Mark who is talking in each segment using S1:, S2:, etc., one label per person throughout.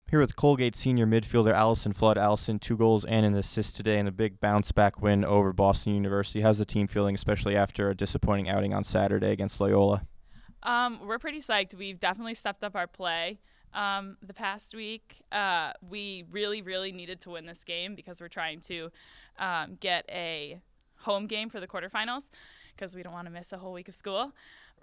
S1: Here with Colgate senior midfielder Allison Flood. Allison, 2 goals and an assist today in a big bounce-back win over Boston University. How's the team feeling, especially after a disappointing outing on Saturday against Loyola?
S2: We're pretty psyched. We've definitely stepped up our play the past week. We really needed to win this game because we're trying to get a home game for the quarterfinals because we don't want to miss a whole week of school.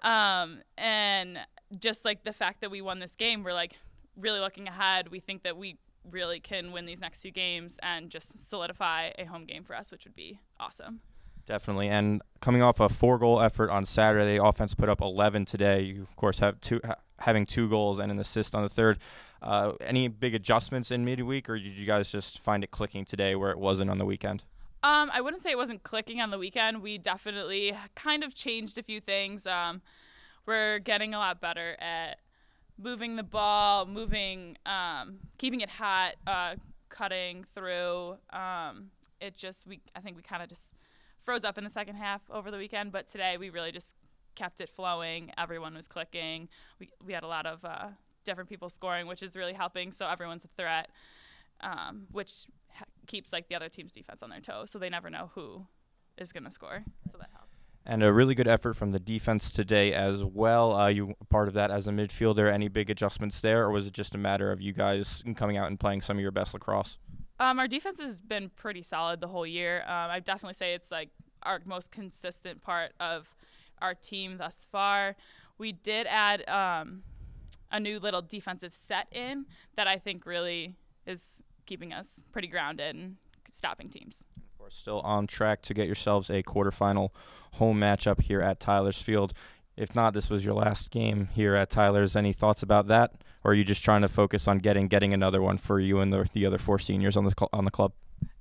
S2: And just like the fact that we won this game, we're like really looking ahead. We think that we really can win these next 2 games and just solidify a home game for us, which would be awesome.
S1: Definitely. And coming off a 4-goal effort on Saturday, offense put up 11 today. You, of course, have having 2 goals and an assist on the third. Any big adjustments in midweek, or did you guys just find it clicking today where it wasn't on the weekend?
S2: I wouldn't say it wasn't clicking on the weekend. We definitely kind of changed a few things. We're getting a lot better at moving the ball, keeping it hot, cutting through. I think we kind of just froze up in the second half over the weekend, but today we really just kept it flowing. Everyone was clicking. We had a lot of different people scoring, which is really helping. So everyone's a threat, which keeps like the other team's defense on their toes, so they never know who is going to score. So that helps.
S1: And a really good effort from the defense today as well. You were part of that as a midfielder. Any big adjustments there, or was it just a matter of you guys coming out and playing some of your best lacrosse?
S2: Our defense has been pretty solid the whole year. I'd definitely say it's like our most consistent part of our team thus far. We did add a new little defensive set in that I think really is keeping us pretty grounded and stopping teams.
S1: We're still on track to get yourselves a quarterfinal home matchup here at Tyler's Field. If not, this was your last game here at Tyler's. Any thoughts about that, or are you just trying to focus on getting another one for you and the other 4 seniors on the club?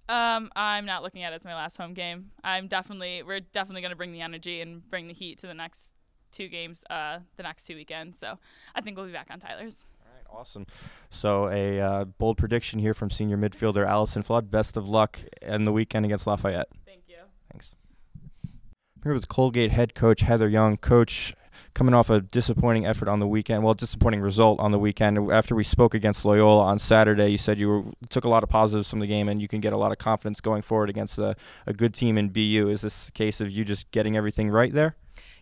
S2: I'm not looking at it as my last home game. We're definitely going to bring the energy and bring the heat to the next 2 games, the next 2 weekends. So I think we'll be back on Tyler's.
S1: Awesome. So a bold prediction here from senior midfielder Allison Flood. Best of luck in the weekend against Lafayette.
S2: Thank you.
S1: Thanks. I'm here with Colgate head coach Heather Young. Coach, coming off a disappointing effort on the weekend, disappointing result on the weekend. After we spoke against Loyola on Saturday, you said you took a lot of positives from the game and you can get a lot of confidence going forward against a good team in BU. Is this a case of you just getting everything right there?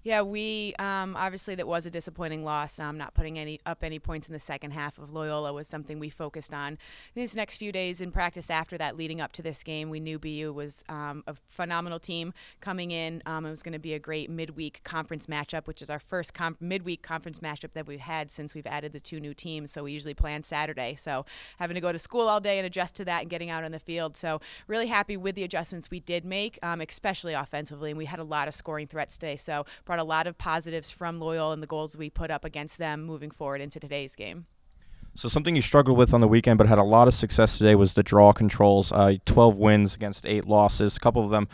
S3: Yeah, we obviously that was a disappointing loss. Not putting any points in the second half of Loyola was something we focused on. These next few days in practice after that, leading up to this game, we knew BU was a phenomenal team coming in. It was going to be a great midweek conference matchup, which is our first midweek conference matchup that we've had since we've added the 2 new teams. So we usually play on Saturday. So having to go to school all day and adjust to that and getting out on the field. So really happy with the adjustments we did make, especially offensively. And we had a lot of scoring threats today. So brought a lot of positives from Loyola and the goals we put up against them moving forward into today's game.
S1: So something you struggled with on the weekend but had a lot of success today was the draw controls. 12 wins against 8 losses, a couple of them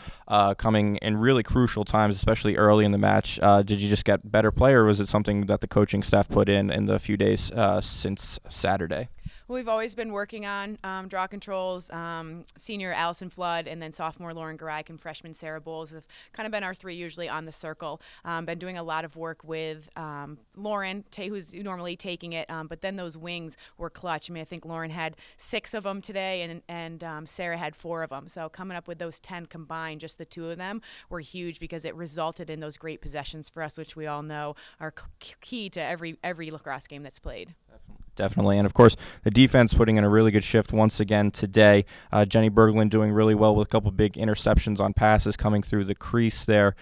S1: coming in really crucial times, especially early in the match. Did you just get better play, or was it something that the coaching staff put in the few days since Saturday?
S3: We've always been working on draw controls. Senior Allison Flood and then sophomore Lauren Gareich and freshman Sarah Bowles have kind of been our 3 usually on the circle. Been doing a lot of work with Lauren, who's normally taking it, but then those wings were clutch. I mean, I think Lauren had 6 of them today and Sarah had 4 of them. So coming up with those 10 combined, just the 2 of them, were huge because it resulted in those great possessions for us, which we all know are key to every lacrosse game that's played.
S1: Definitely. And, of course, the defense putting in a really good shift once again today. Jenny Berglund doing really well with a couple big interceptions on passes coming through the crease there.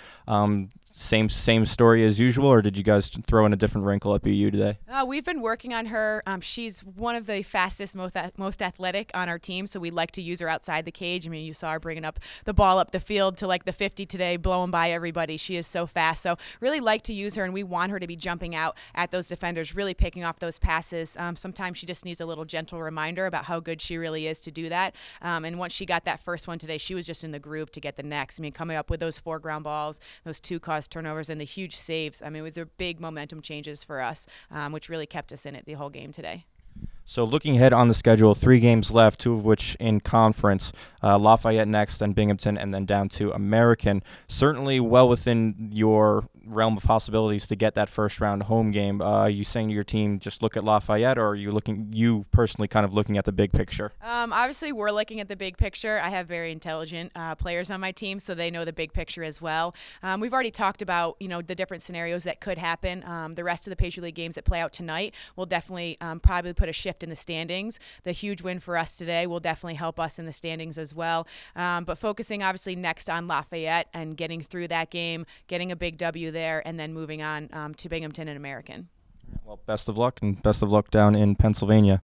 S1: Same story as usual, or did you guys throw in a different wrinkle at BU today?
S3: We've been working on her. She's one of the fastest, most athletic on our team, so we like to use her outside the cage. I mean, you saw her bringing up the ball up the field to like the 50 today, blowing by everybody. She is so fast, so really like to use her, and we want her to be jumping out at those defenders, really picking off those passes. Sometimes she just needs a little gentle reminder about how good she really is to do that. And once she got that first one today, she was just in the groove to get the next. I mean, coming up with those 4 ground balls, those 2 caused turnovers, and the huge saves. I mean, those are big momentum changes for us, which really kept us in it the whole game today.
S1: So looking ahead on the schedule, 3 games left, 2 of which in conference, Lafayette next, then Binghamton, and then down to American. Certainly well within your realm of possibilities to get that first round home game. Are you saying to your team just look at Lafayette, or are you personally kind of looking at the big picture?
S3: Obviously, we're looking at the big picture. I have very intelligent players on my team, so they know the big picture as well. We've already talked about the different scenarios that could happen. The rest of the Patriot League games that play out tonight will definitely probably put a shift in the standings. The huge win for us today will definitely help us in the standings as well. But focusing obviously next on Lafayette and getting through that game, getting a big W there, and then moving on to Binghamton and American.
S1: Well, best of luck, and best of luck down in Pennsylvania.